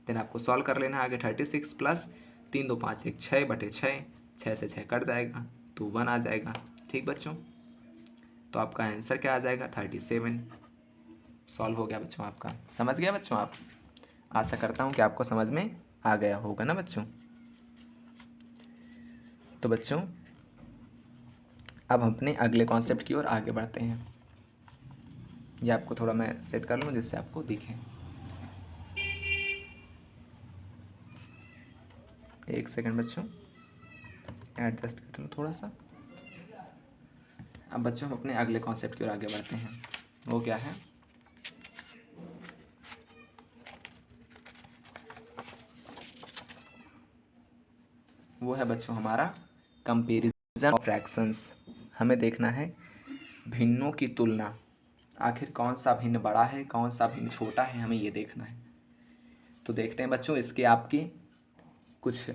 देन आपको सॉल्व कर लेना है आगे। 36 प्लस 3 2 5 1 6/6, 6 से 6 कट जाएगा तो 1 आ जाएगा। ठीक बच्चों, तो आपका आंसर क्या आ जाएगा 37। सॉल्व हो गया बच्चों आपका। समझ गया बच्चों आप? आशा करता हूँ कि आपको समझ में आ गया होगा ना बच्चों। तो बच्चों अब हम अपने अगले कॉन्सेप्ट की ओर आगे बढ़ते हैं। ये आपको थोड़ा मैं सेट कर लूँ जिससे आपको दिखे। एक सेकंड बच्चों, एडजस्ट कर लूँ थोड़ा सा। अब बच्चों हम अपने अगले कॉन्सेप्ट की ओर आगे बढ़ते हैं। वो क्या है? वो है बच्चों हमारा कंपैरिजन ऑफ फ्रैक्शंस। हमें देखना है भिन्नों की तुलना, आखिर कौन सा भिन्न बड़ा है कौन सा भिन्न छोटा है, हमें ये देखना है। तो देखते हैं बच्चों, इसके आपके कुछ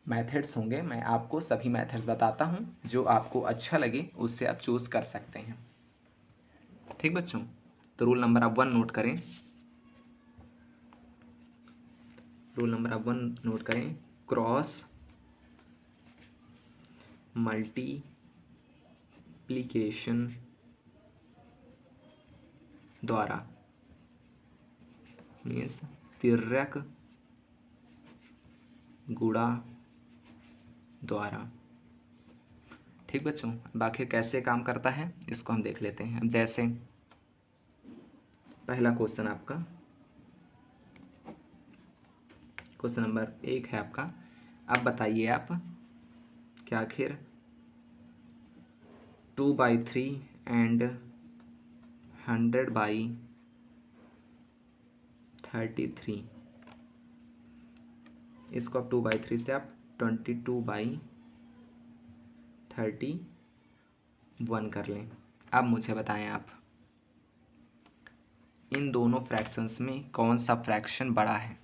मेथड्स होंगे। मैं आपको सभी मेथड्स बताता हूँ, जो आपको अच्छा लगे उससे आप चूज़ कर सकते हैं। ठीक बच्चों, तो रूल नंबर आप 1 नोट करें। रूल नंबर आप 1 नोट करें। क्रॉस मल्टीप्लिकेशन द्वारा, मीन्स तिर्यक गुणा द्वारा। ठीक बच्चों, अब आखिर कैसे काम करता है इसको हम देख लेते हैं। जैसे पहला क्वेश्चन आपका, क्वेश्चन नंबर 1 है आपका। अब बताइए आप कि आखिर 2/3 एंड 100/33, इसको आप 2/3 से आप 22/31 कर लें। अब मुझे बताएं आप इन दोनों फ्रैक्शंस में कौन सा फ्रैक्शन बड़ा है।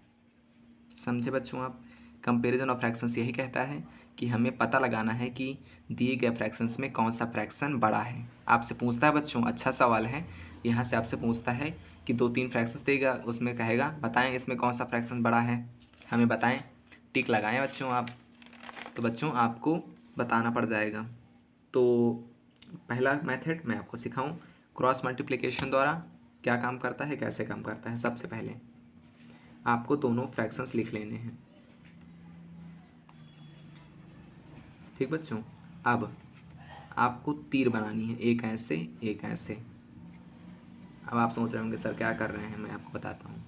समझे बच्चों आप? कंपैरिजन ऑफ फ्रैक्शंस यही कहता है कि हमें पता लगाना है कि दिए गए फ्रैक्शंस में कौन सा फ्रैक्शन बड़ा है। आपसे पूछता है बच्चों, अच्छा सवाल है, यहाँ से आपसे पूछता है कि 2-3 फ्रैक्शंस देगा, उसमें कहेगा बताएं इसमें कौन सा फ्रैक्शन बड़ा है, हमें बताएं। टिक लगाएं बच्चों आप। तो बच्चों आपको बताना पड़ जाएगा। तो पहला मेथड मैं आपको सिखाऊं, क्रॉस मल्टीप्लिकेशन द्वारा क्या काम करता है, कैसे काम करता है। सबसे पहले आपको दोनों फ्रैक्शंस लिख लेने हैं। ठीक बच्चों, अब आपको तीर बनानी है, एक ऐसे एक ऐसे। अब आप सोच रहे होंगे सर क्या कर रहे हैं, मैं आपको बताता हूँ।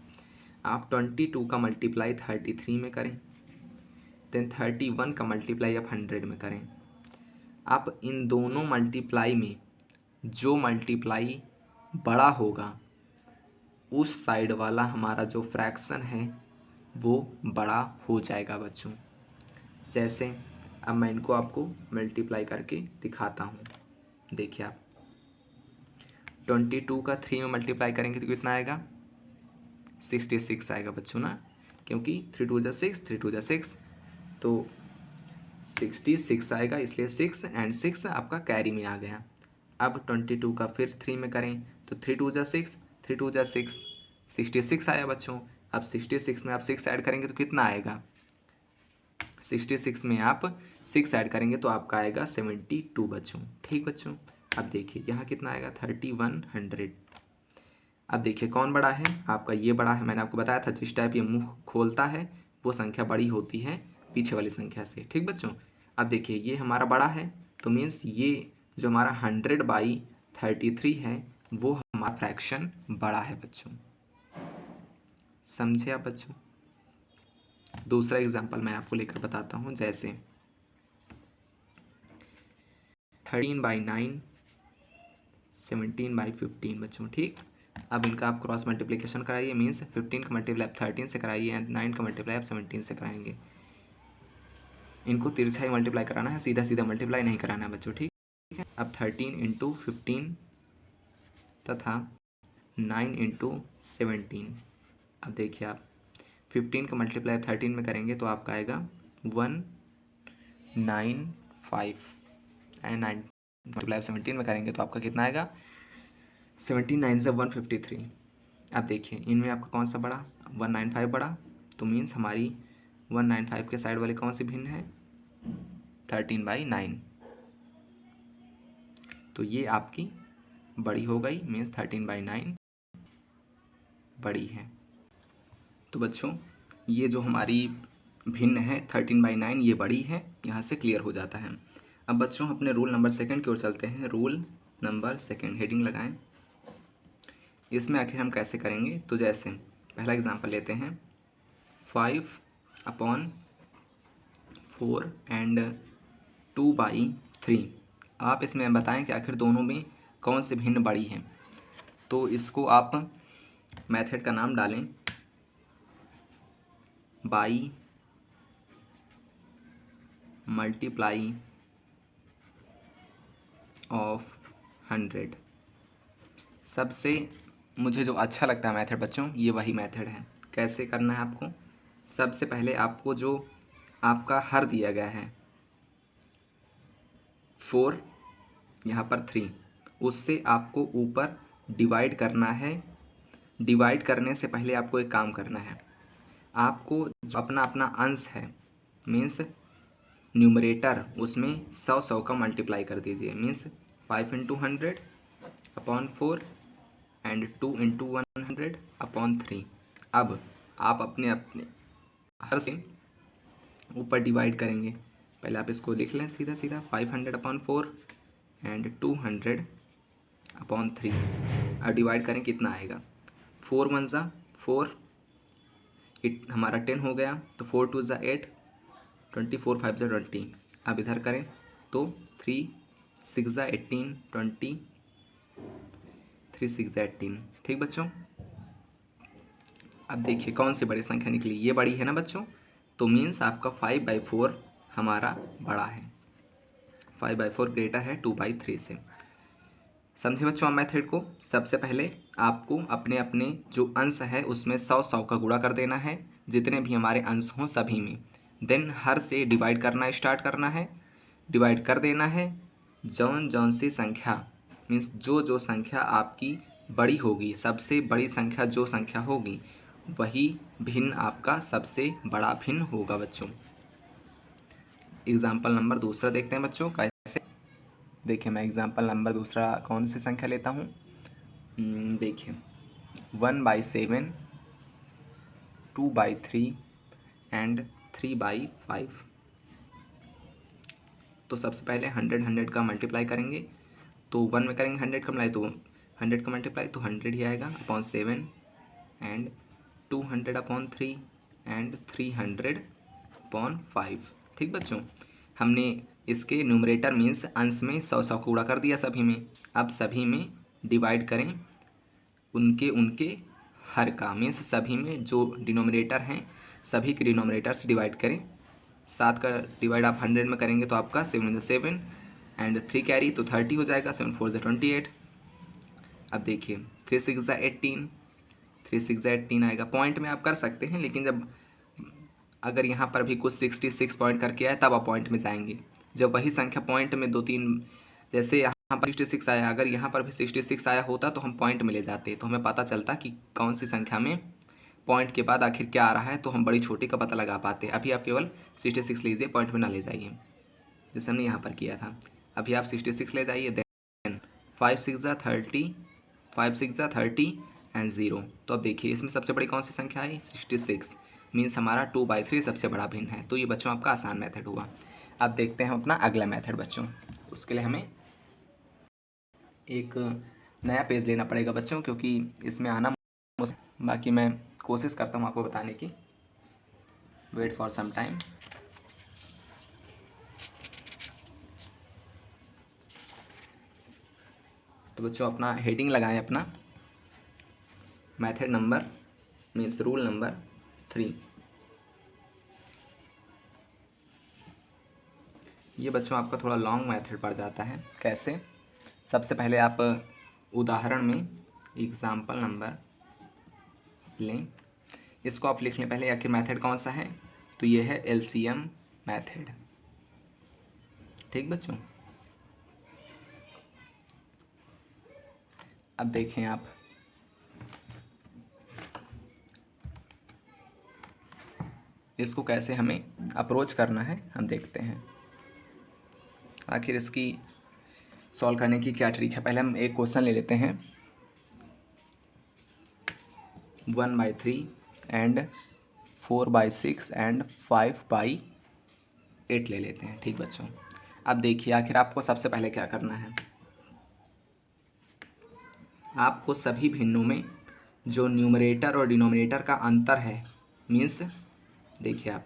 आप 22 का मल्टीप्लाई 33 में करें, देन 31 का मल्टीप्लाई आप 100 में करें। आप इन दोनों मल्टीप्लाई में जो मल्टीप्लाई बड़ा होगा उस साइड वाला हमारा जो फ्रैक्शन है वो बड़ा हो जाएगा बच्चों। जैसे अब मैं इनको आपको मल्टीप्लाई करके दिखाता हूँ। देखिए आप 22 का 3 में मल्टीप्लाई करेंगे तो कितना आएगा 66 आएगा बच्चों ना, क्योंकि 3 2 6 3 2 6 तो 66 आएगा, इसलिए 6 एंड 6 आपका कैरी में आ गया। अब 22 का फिर 3 में करें तो 3 2 6 3 2 6 66 आया बच्चों। अब 66 में आप 6 ऐड करेंगे तो कितना आएगा 66 में आप 6 ऐड करेंगे तो आपका आएगा 72 बच्चों। ठीक बच्चों, अब देखिए यहाँ कितना आएगा 3100। अब देखिए कौन बड़ा है, आपका ये बड़ा है। मैंने आपको बताया था जिस टाइप ये मुंह खोलता है वो संख्या बड़ी होती है पीछे वाली संख्या से। ठीक बच्चों, अब देखिए ये हमारा बड़ा है तो मीन्स ये जो हमारा 100/33 है वो हमारा फ्रैक्शन बड़ा है बच्चों। समझे आप बच्चों? दूसरा एग्जांपल मैं आपको लेकर बताता हूँ, जैसे 13/9 17/15 बच्चों। ठीक, अब इनका आप क्रॉस मल्टीप्लिकेशन कराइए, मीन्स 15 का मल्टीप्लाई आप 13 से कराइए एंड 9 का मल्टीप्लाई आप 17 से कराएंगे। इनको तिरछा ही मल्टीप्लाई कराना है, सीधा सीधा मल्टीप्लाई नहीं कराना है बच्चों। ठीक है, अब 13 × 15 तथा 9 × 17। अब देखिए आप 15 का मल्टीप्लाई 13 में करेंगे तो आपका आएगा 195 एंड 9 मल्टीप्लाई 17 में करेंगे तो आपका कितना आएगा 17 से 153। अब देखिए इनमें आपका कौन सा बड़ा, 195 बड़ा, तो मीन्स हमारी 195 के साइड वाली कौन सी भिन्न है 13/9, तो ये आपकी बड़ी हो गई, मीन्स 13/9 बड़ी है। तो बच्चों ये जो हमारी भिन्न है 13/9 ये बड़ी है, यहाँ से क्लियर हो जाता है। अब बच्चों अपने रूल नंबर 2 की ओर चलते हैं। रूल नंबर 2 हेडिंग लगाएं। इसमें आखिर हम कैसे करेंगे, तो जैसे पहला एग्जांपल लेते हैं 5/4 एंड 2/3। आप इसमें बताएं कि आखिर दोनों में कौन सी भिन्न बड़ी है। तो इसको आप मेथड का नाम डालें बाई मल्टीप्लाई ऑफ 100। सबसे मुझे जो अच्छा लगता है मेथड बच्चों ये वही मेथड है। कैसे करना है आपको, सबसे पहले आपको जो आपका हर दिया गया है 4 यहाँ पर 3, उससे आपको ऊपर डिवाइड करना है। डिवाइड करने से पहले आपको एक काम करना है, आपको जो अपना अपना अंश है मीन्स न्यूमरेटर उसमें 100 का मल्टीप्लाई कर दीजिए, मीन्स 5 × 100/4 एंड 2 × 100/3। अब आप अपने अपने हर से ऊपर डिवाइड करेंगे। पहले आप इसको लिख लें सीधा सीधा 500/4 एंड 200/3। अब डिवाइड करें कितना आएगा, 4 × 1 = 4, हमारा 10 हो गया, तो 4 × 2 = 8, 24 × 5 = 20। अब इधर करें तो 3 × 6 = 18, 20 3 × 6 = 18। ठीक बच्चों, अब देखिए कौन सी बड़ी संख्या निकली, ये बड़ी है ना बच्चों, तो मीन्स आपका 5/4 हमारा बड़ा है, 5/4 ग्रेटर है 2/3 से। समझे बच्चों आप मेथड को? सबसे पहले आपको अपने अपने जो अंश है उसमें 100 का गुणा कर देना है, जितने भी हमारे अंश हों सभी में। देन हर से डिवाइड करना स्टार्ट करना है, डिवाइड कर देना है। जौन सी संख्या मीन्स जो संख्या आपकी बड़ी होगी, सबसे बड़ी संख्या जो संख्या होगी वही भिन्न आपका सबसे बड़ा भिन्न होगा बच्चों। एग्जाम्पल नंबर दूसरा देखते हैं बच्चों कैसे। देखिए मैं एग्जाम्पल नंबर दूसरा कौन सी संख्या लेता हूँ, देखिए 1/7, 2/3 एंड 3/5। तो सबसे पहले 100 का मल्टीप्लाई करेंगे, तो 1 में करेंगे 100 का मल्टीप्लाई, तो 100 का मल्टीप्लाई तो 100 ही आएगा अपॉन 7 एंड 200/3 एंड 300/5। ठीक बच्चों, हमने इसके न्यूमरेटर मीन्स अंश में 100 को गुणा कर दिया सभी में। अब सभी में डिवाइड करें उनके हर का, मीन्स सभी में जो डिनोमिनेटर हैं सभी के डिनोमिनेटर से डिवाइड करें। 7 का डिवाइड आप 100 में करेंगे तो आपका 7 × 7 एंड 3 कैरी तो 30 हो जाएगा, 7 × 4 = 28। अब देखिए 3 × 6 = 18, 3 × 6 = 18 आएगा। पॉइंट में आप कर सकते हैं, लेकिन जब अगर यहाँ पर भी कुछ 66 पॉइंट करके आए तब आप पॉइंट में जाएंगे। जब वही संख्या पॉइंट में 2-3 जैसे यहाँ पर 66 आया, अगर यहाँ पर भी 66 आया होता तो हम पॉइंट में ले जाते, तो हमें पता चलता कि कौन सी संख्या में पॉइंट के बाद आखिर क्या आ रहा है तो हम बड़ी छोटी का पता लगा पाते। अभी आप केवल 66 लीजिए, पॉइंट में ना ले जाइए, जैसे हमने यहाँ पर किया था। अभी आप 66 ले जाइए, देन 5 6 जा 30, 5 6 जा 30 एंड 0। तो अब देखिए इसमें सबसे बड़ी कौन सी संख्या आई, 66, मीन्स हमारा 2/3 सबसे बड़ा भिन्न है। तो ये बच्चों आपका आसान मेथड हुआ। अब देखते हैं अपना अगला मेथड बच्चों। उसके लिए हमें एक नया पेज लेना पड़ेगा बच्चों, क्योंकि इसमें आना, बाकी मैं कोशिश करता हूँ आपको बताने की। Wait for some time. तो बच्चों अपना हेडिंग लगाएं, अपना method number means rule number 3। ये बच्चों आपका थोड़ा लॉन्ग मेथड पड़ जाता है। कैसे, सबसे पहले आप उदाहरण में एग्जाम्पल नंबर लें, इसको आप लिख लें पहले। आखिर मेथड कौन सा है, तो ये है एलसीएम मेथड। ठीक बच्चों, अब देखें आप, इसको कैसे हमें अप्रोच करना है हम देखते हैं। आखिर इसकी सॉल्व करने की क्या ट्रिक है। पहले हम एक क्वेश्चन ले लेते हैं, 1/3 एंड 4/6 एंड 5/8 ले लेते हैं। ठीक बच्चों, अब देखिए आखिर आपको सबसे पहले क्या करना है। आपको सभी भिन्नों में जो न्यूमरेटर और डिनोमिनेटर का अंतर है, मीन्स देखिए आप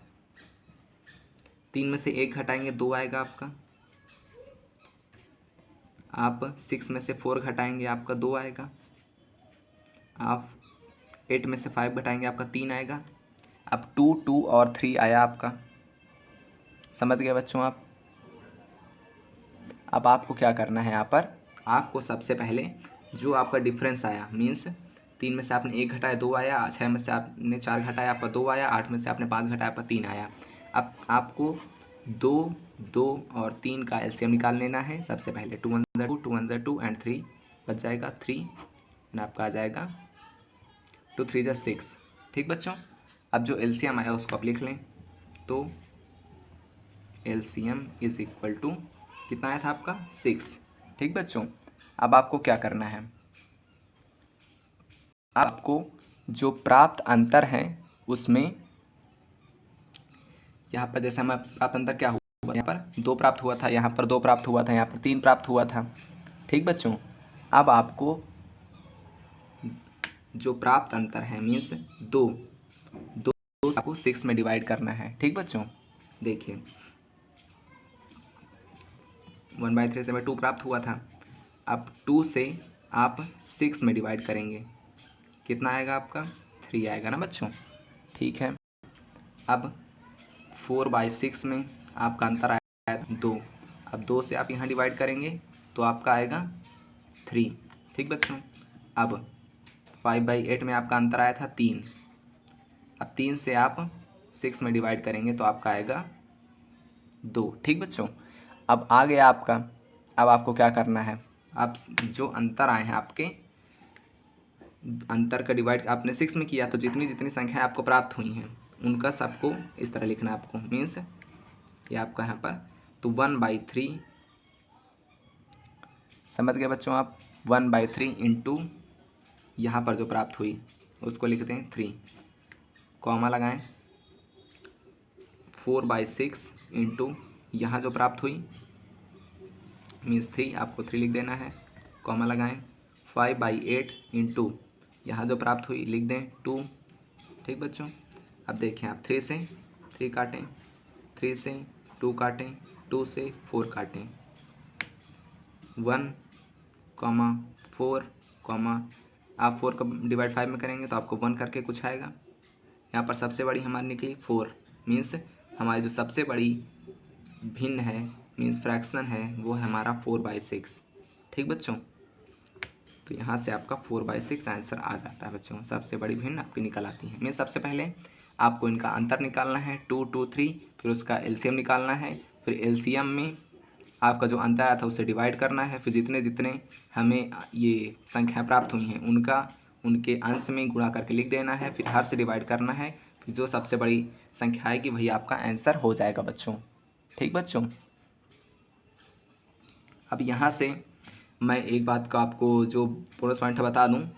3 में से 1 घटाएंगे 2 आएगा आपका, आप 6 में से 4 घटाएंगे आपका 2 आएगा, आप 8 में से 5 घटाएंगे आपका 3 आएगा। अब 2 2 और 3 आया आपका, समझ गए बच्चों आप। अब आपको क्या करना है, यहाँ पर आपको सबसे पहले जो आपका डिफरेंस आया, मीन्स 3 में से आपने 1 घटाया 2 आया, 6 में से आपने 4 घटाया आपका 2 आया, 8 में से आपने 5 घटाया आपका 3 आया। अब आपको 2 2 और 3 का एलसीएम निकाल लेना है। सबसे पहले 2 1 2 2 1 2 एंड 3 बच जाएगा 3, एंड आपका आ जाएगा 2 3 जा 6। ठीक बच्चों, अब जो एलसीएम आया उसको आप लिख लें। तो एलसीएम इज इक्वल टू कितना आया था आपका, 6। ठीक बच्चों, अब आपको क्या करना है, आपको जो प्राप्त अंतर है उसमें, यहाँ पर जैसे हमें प्राप्त अंतर क्या हुआ, यहाँ पर 2 प्राप्त हुआ था, यहाँ पर 2 प्राप्त हुआ था, यहाँ पर 3 प्राप्त हुआ था। ठीक बच्चों, अब आपको जो प्राप्त अंतर है मीन्स 2 आपको 6 में डिवाइड करना है। ठीक बच्चों, देखिए 1/3 से हमें 2 प्राप्त हुआ था, अब 2 से आप 6 में डिवाइड करेंगे, कितना आएगा आपका, 3 आएगा ना बच्चों। ठीक है, अब 4/6 में आपका अंतर आया 2, अब 2 से आप यहाँ डिवाइड करेंगे तो आपका आएगा 3। ठीक बच्चों, अब 5/8 में आपका अंतर आया था 3, अब 3 से आप 6 में डिवाइड करेंगे तो आपका आएगा 2। ठीक बच्चों, अब आ गया आपका, अब आपको क्या करना है, आप जो अंतर आए हैं आपके अंतर का डिवाइड आपने 6 में किया, तो जितनी जितनी संख्याएं आपको प्राप्त हुई हैं उनका सबको इस तरह लिखना है आपको, मीन्स ये आपका यहाँ पर, तो 1/3, समझ गए बच्चों आप, 1/3 इंटू यहाँ पर जो प्राप्त हुई उसको लिखते हैं 3, कॉमा लगाएं, 4/6 इंटू यहाँ जो प्राप्त हुई मीन्स 3, आपको 3 लिख देना है, कॉमा लगाएं, 5/8 इंटू यहाँ जो प्राप्त हुई लिख दें 2। ठीक बच्चों, अब देखें आप 3 से 3 काटें, 3 से 2 काटें, 2 से 4 काटें, 1, 4, आप 4 का डिवाइड 5 में करेंगे तो आपको 1 करके कुछ आएगा। यहाँ पर सबसे बड़ी हमारी निकली 4, मीन्स हमारी जो सबसे बड़ी भिन्न है मीन्स फ्रैक्शन है वो है हमारा 4/6। ठीक बच्चों, तो यहाँ से आपका 4/6 आंसर आ जाता है बच्चों, सबसे बड़ी भिन्न आपकी निकल आती है। मीन्स सबसे पहले आपको इनका अंतर निकालना है 2 2 3, फिर उसका एलसीएम निकालना है, फिर एलसीएम में आपका जो अंतर आया था उसे डिवाइड करना है, फिर जितने जितने हमें ये संख्या प्राप्त हुई हैं उनका उनके अंश में गुणा करके लिख देना है, फिर हर से डिवाइड करना है, फिर जो सबसे बड़ी संख्या आएगी वही आपका आंसर हो जाएगा बच्चों। ठीक बच्चों, अब यहाँ से मैं एक बात का आपको जो बोनस पॉइंट बता दूँ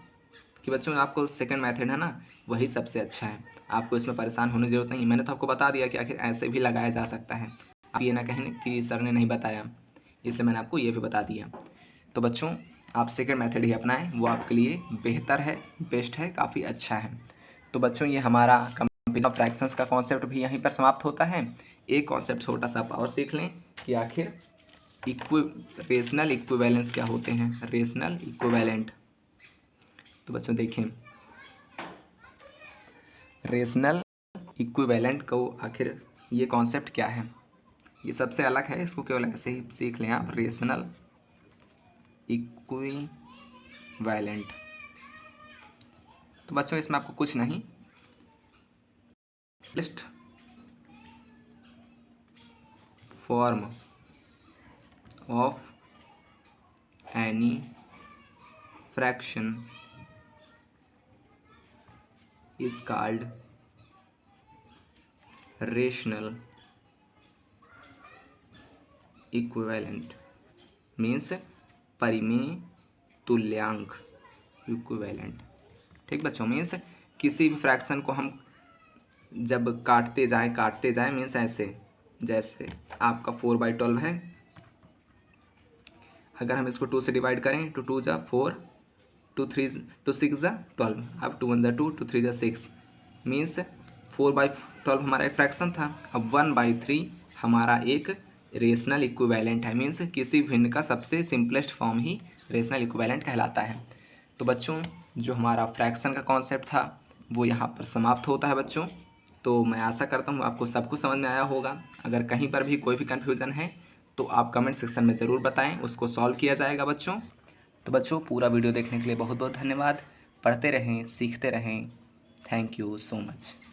कि बच्चों आपको सेकंड मेथड है ना वही सबसे अच्छा है, आपको इसमें परेशान होने की जरूरत नहीं। मैंने तो आपको बता दिया कि आखिर ऐसे भी लगाया जा सकता है, आप ये ना कहें कि सर ने नहीं बताया, इसलिए मैंने आपको ये भी बता दिया। तो बच्चों आप सेकंड मेथड ही अपनाएं, वो आपके लिए बेहतर है, बेस्ट है, काफ़ी अच्छा है। तो बच्चों ये हमारा कंपेरिजन ऑफ फ्रैक्शंस का कॉन्सेप्ट भी यहीं पर समाप्त होता है। एक कॉन्सेप्ट छोटा सा और सीख लें कि आखिर रेशनल इक्विवेलेंस क्या होते हैं, रेशनल इक्विवेलेंट। तो बच्चों देखें रेशनल इक्विवेलेंट को आखिर ये कॉन्सेप्ट क्या है, ये सबसे अलग है, इसको केवल ऐसे ही सीख लें आप, रेशनल इक्विवेलेंट। तो बच्चों इसमें आपको कुछ नहीं, list form of any fraction is called rational equivalent, means परिमेय तुल्यांक इक्विवेलेंट। ठीक बच्चों, मीन्स किसी भी फ्रैक्शन को हम जब काटते जाएं मीन्स ऐसे, जैसे आपका 4/12 है, अगर हम इसको 2 से डिवाइड करें तो 2 जा 4, 2 6 जा 12, अब 2 1 जा 2, 2 3 जा 6, मीन्स 4/12 हमारा एक फ्रैक्शन था। अब 1/3 हमारा एक रेशनल इक्विवेलेंट है, मीन्स किसी भिन्न का सबसे सिंपलेस्ट फॉर्म ही रेशनल इक्विवेलेंट कहलाता है। तो बच्चों जो हमारा फ्रैक्शन का कॉन्सेप्ट था वो यहाँ पर समाप्त होता है बच्चों। तो मैं आशा करता हूँ आपको सब कुछ समझ में आया होगा। अगर कहीं पर भी कोई भी कन्फ्यूज़न है तो आप कमेंट सेक्शन में ज़रूर बताएं, उसको सॉल्व किया जाएगा बच्चों। तो बच्चों पूरा वीडियो देखने के लिए बहुत बहुत धन्यवाद। पढ़ते रहें, सीखते रहें। Thank you so much.